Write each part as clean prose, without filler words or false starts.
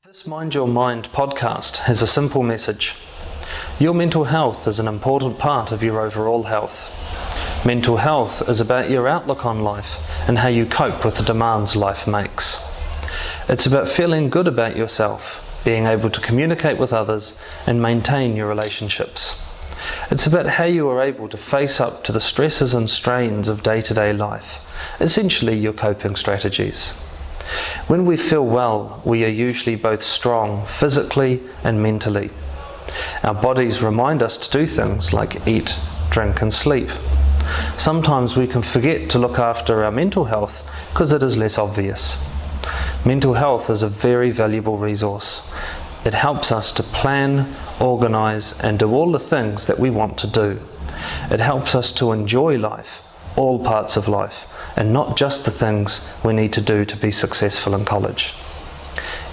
This Mind Your Mind podcast has a simple message. Your mental health is an important part of your overall health. Mental health is about your outlook on life and how you cope with the demands life makes. It's about feeling good about yourself, being able to communicate with others and maintain your relationships. It's about how you are able to face up to the stresses and strains of day-to-day life, essentially your coping strategies. When we feel well, we are usually both strong physically and mentally. Our bodies remind us to do things like eat, drink and sleep. Sometimes we can forget to look after our mental health because it is less obvious. Mental health is a very valuable resource. It helps us to plan, organise and do all the things that we want to do. It helps us to enjoy life, all parts of life, and not just the things we need to do to be successful in college.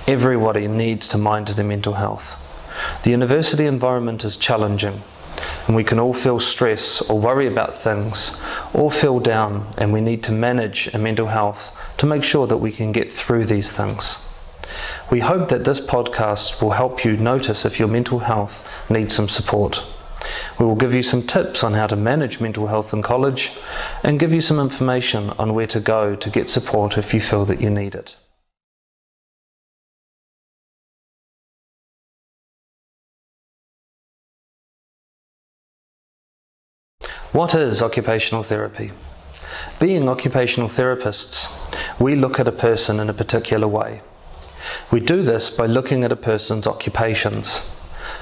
Everybody needs to mind their mental health. The university environment is challenging, and we can all feel stress or worry about things, or feel down, and we need to manage our mental health to make sure that we can get through these things. We hope that this podcast will help you notice if your mental health needs some support. We will give you some tips on how to manage mental health in college and give you some information on where to go to get support if you feel that you need it. What is occupational therapy? Being occupational therapists, we look at a person in a particular way. We do this by looking at a person's occupations.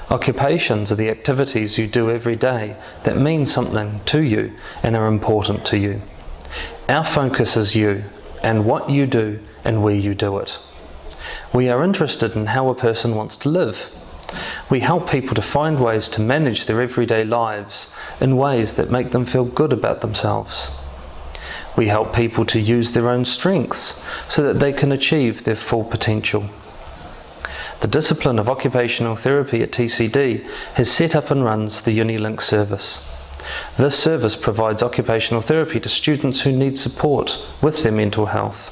Occupations are the activities you do every day that mean something to you and are important to you. Our focus is you and what you do and where you do it. We are interested in how a person wants to live. We help people to find ways to manage their everyday lives in ways that make them feel good about themselves. We help people to use their own strengths so that they can achieve their full potential. The discipline of occupational therapy at TCD has set up and runs the UniLink service. This service provides occupational therapy to students who need support with their mental health.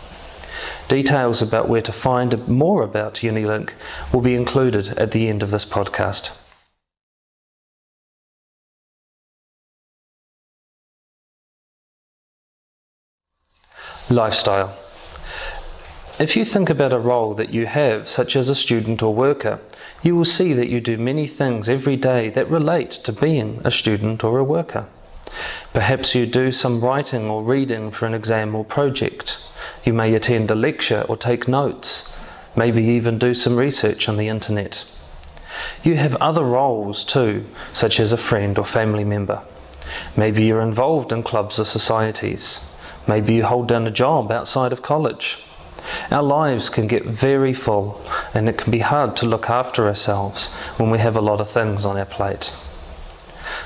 Details about where to find more about UniLink will be included at the end of this podcast. Lifestyle. If you think about a role that you have, such as a student or worker, you will see that you do many things every day that relate to being a student or a worker. Perhaps you do some writing or reading for an exam or project. You may attend a lecture or take notes, maybe even do some research on the internet. You have other roles too, such as a friend or family member. Maybe you're involved in clubs or societies. Maybe you hold down a job outside of college. Our lives can get very full, and it can be hard to look after ourselves when we have a lot of things on our plate.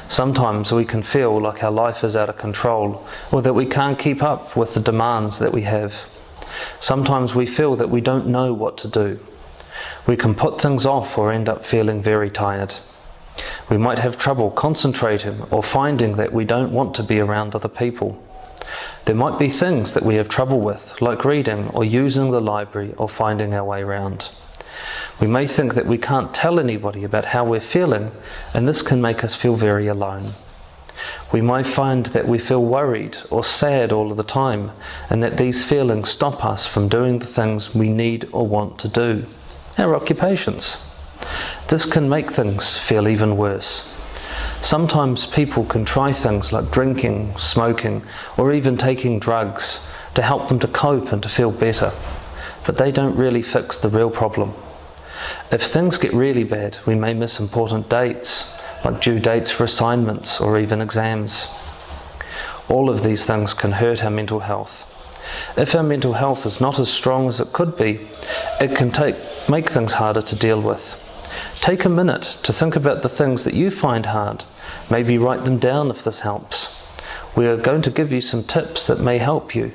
Sometimes we can feel like our life is out of control, or that we can't keep up with the demands that we have. Sometimes we feel that we don't know what to do. We can put things off or end up feeling very tired. We might have trouble concentrating or finding that we don't want to be around other people. There might be things that we have trouble with, like reading or using the library or finding our way around. We may think that we can't tell anybody about how we're feeling, and this can make us feel very alone. We might find that we feel worried or sad all of the time, and that these feelings stop us from doing the things we need or want to do, our occupations. This can make things feel even worse. Sometimes people can try things like drinking, smoking, or even taking drugs to help them to cope and to feel better, but they don't really fix the real problem. If things get really bad, we may miss important dates, like due dates for assignments or even exams. All of these things can hurt our mental health. If our mental health is not as strong as it could be, it can make things harder to deal with. Take a minute to think about the things that you find hard. Maybe write them down if this helps. We are going to give you some tips that may help you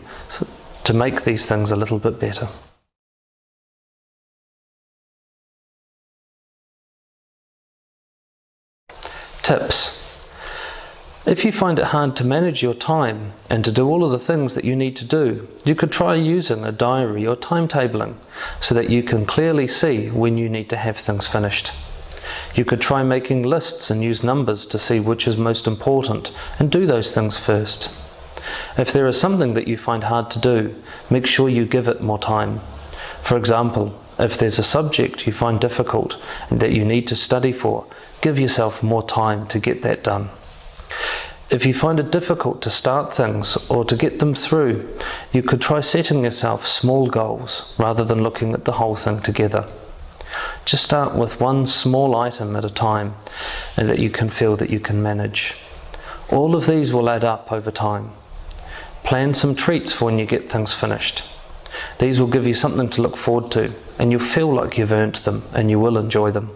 to make these things a little bit better. Tips. If you find it hard to manage your time and to do all of the things that you need to do, you could try using a diary or timetabling so that you can clearly see when you need to have things finished. You could try making lists and use numbers to see which is most important and do those things first. If there is something that you find hard to do, make sure you give it more time. For example, if there's a subject you find difficult and that you need to study for, give yourself more time to get that done. If you find it difficult to start things or to get them through, you could try setting yourself small goals rather than looking at the whole thing together. Just start with one small item at a time and that you can feel that you can manage. All of these will add up over time. Plan some treats for when you get things finished. These will give you something to look forward to, and you'll feel like you've earned them and you will enjoy them.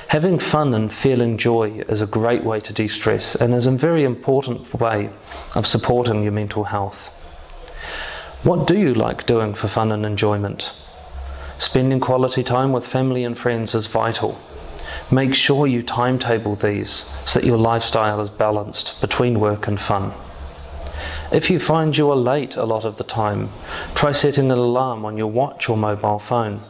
Having fun and feeling joy is a great way to de-stress and is a very important way of supporting your mental health. What do you like doing for fun and enjoyment? Spending quality time with family and friends is vital. Make sure you timetable these so that your lifestyle is balanced between work and fun. If you find you are late a lot of the time, try setting an alarm on your watch or mobile phone.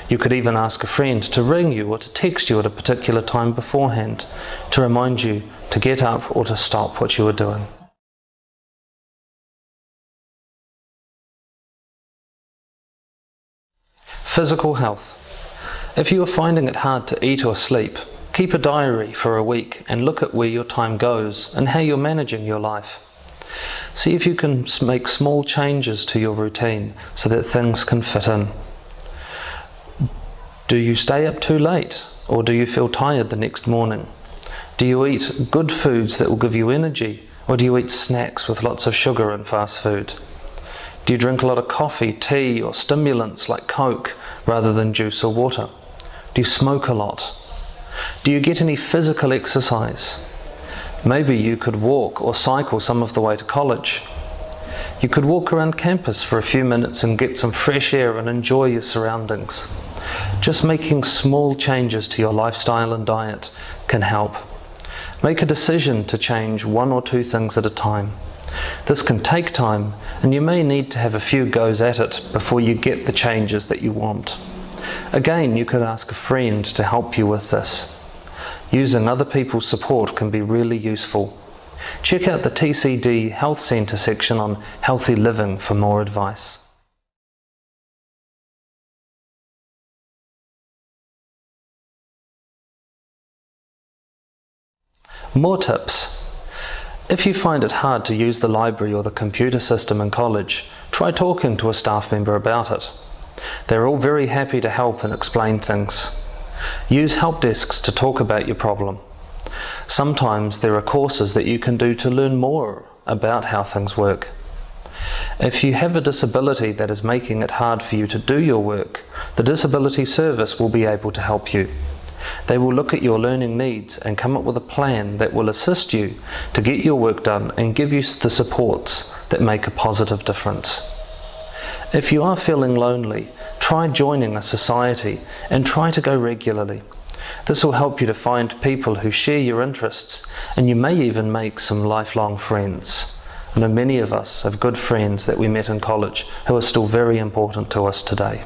You could even ask a friend to ring you or to text you at a particular time beforehand to remind you to get up or to stop what you are doing. Physical health. If you are finding it hard to eat or sleep, keep a diary for a week and look at where your time goes and how you're managing your life. See if you can make small changes to your routine so that things can fit in. Do you stay up too late, or do you feel tired the next morning? Do you eat good foods that will give you energy, or do you eat snacks with lots of sugar and fast food? Do you drink a lot of coffee, tea, or stimulants like Coke rather than juice or water? Do you smoke a lot? Do you get any physical exercise? Maybe you could walk or cycle some of the way to college. You could walk around campus for a few minutes and get some fresh air and enjoy your surroundings. Just making small changes to your lifestyle and diet can help. Make a decision to change one or two things at a time. This can take time, and you may need to have a few goes at it before you get the changes that you want. Again, you could ask a friend to help you with this. Using other people's support can be really useful. Check out the TCD Health Centre section on healthy living for more advice. More tips. If you find it hard to use the library or the computer system in college, try talking to a staff member about it. They're all very happy to help and explain things. Use help desks to talk about your problem. Sometimes there are courses that you can do to learn more about how things work. If you have a disability that is making it hard for you to do your work, the Disability Service will be able to help you. They will look at your learning needs and come up with a plan that will assist you to get your work done and give you the supports that make a positive difference. If you are feeling lonely, try joining a society and try to go regularly. This will help you to find people who share your interests, and you may even make some lifelong friends. I know many of us have good friends that we met in college who are still very important to us today.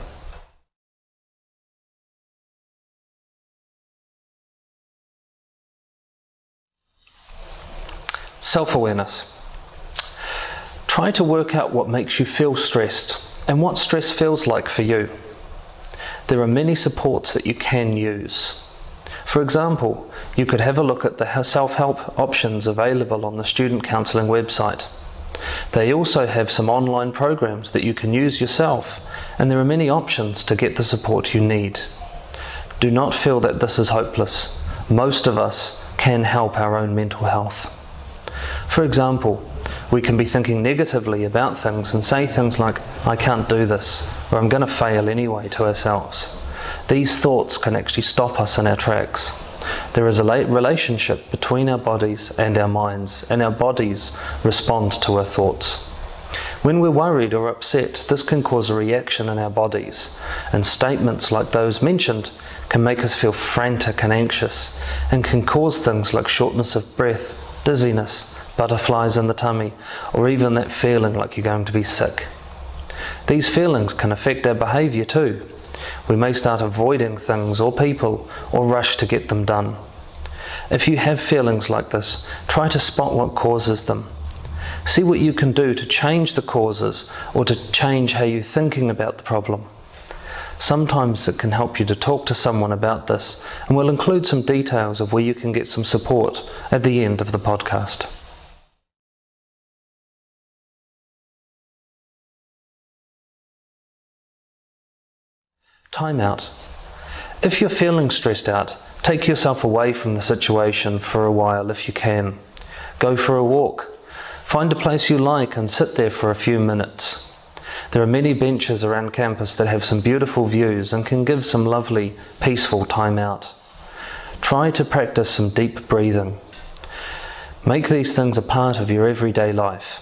Self-awareness. Try to work out what makes you feel stressed and what stress feels like for you. There are many supports that you can use. For example, you could have a look at the self-help options available on the Student Counselling website. They also have some online programs that you can use yourself, and there are many options to get the support you need. Do not feel that this is hopeless. Most of us can help our own mental health. For example, we can be thinking negatively about things and say things like, "I can't do this," or "I'm going to fail anyway," to ourselves. These thoughts can actually stop us in our tracks. There is a relationship between our bodies and our minds, and our bodies respond to our thoughts. When we're worried or upset, this can cause a reaction in our bodies, and statements like those mentioned can make us feel frantic and anxious, and can cause things like shortness of breath dizziness, butterflies in the tummy, or even that feeling like you're going to be sick. These feelings can affect our behaviour too. We may start avoiding things or people, or rush to get them done. If you have feelings like this, try to spot what causes them. See what you can do to change the causes, or to change how you're thinking about the problem. Sometimes it can help you to talk to someone about this, and we'll include some details of where you can get some support at the end of the podcast. Time out. If you're feeling stressed out, take yourself away from the situation for a while if you can. Go for a walk. Find a place you like and sit there for a few minutes. There are many benches around campus that have some beautiful views and can give some lovely, peaceful time out. Try to practice some deep breathing. Make these things a part of your everyday life.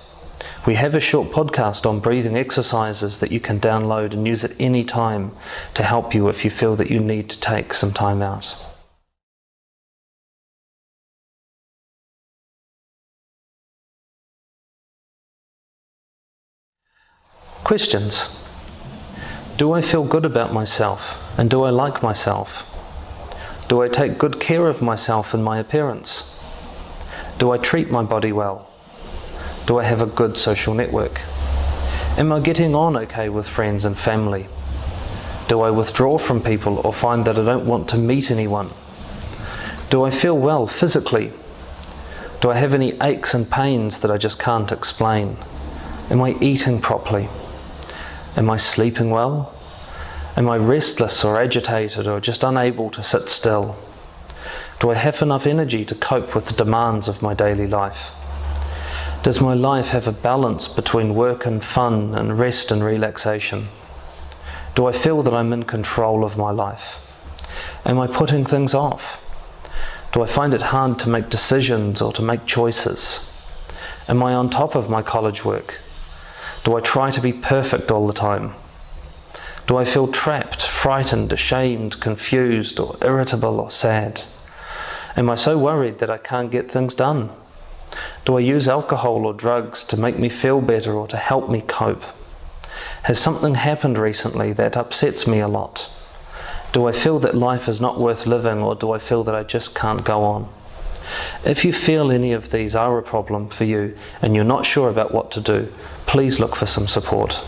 We have a short podcast on breathing exercises that you can download and use at any time to help you if you feel that you need to take some time out. Questions. Do I feel good about myself, and do I like myself? Do I take good care of myself and my appearance? Do I treat my body well? Do I have a good social network? Am I getting on okay with friends and family? Do I withdraw from people or find that I don't want to meet anyone? Do I feel well physically? Do I have any aches and pains that I just can't explain? Am I eating properly? Am I sleeping well? Am I restless or agitated or just unable to sit still? Do I have enough energy to cope with the demands of my daily life? Does my life have a balance between work and fun and rest and relaxation? Do I feel that I'm in control of my life? Am I putting things off? Do I find it hard to make decisions or to make choices? Am I on top of my college work? Do I try to be perfect all the time? Do I feel trapped, frightened, ashamed, confused, or irritable or sad? Am I so worried that I can't get things done? Do I use alcohol or drugs to make me feel better or to help me cope? Has something happened recently that upsets me a lot? Do I feel that life is not worth living, or do I feel that I just can't go on? If you feel any of these are a problem for you and you're not sure about what to do, please look for some support.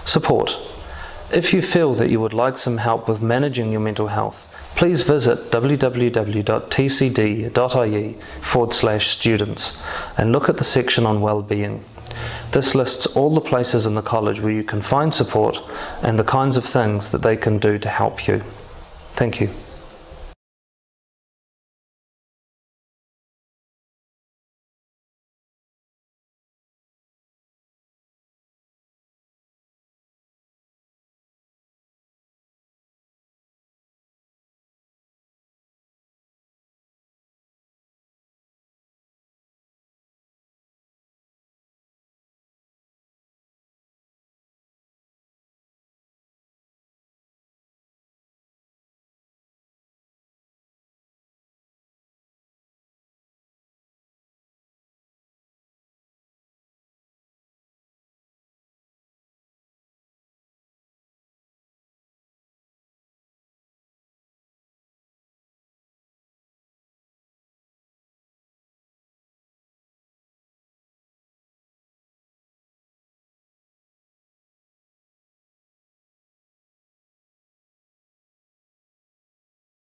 Support. If you feel that you would like some help with managing your mental health, please visit www.tcd.ie/students and look at the section on well-being. This lists all the places in the college where you can find support and the kinds of things that they can do to help you. Thank you.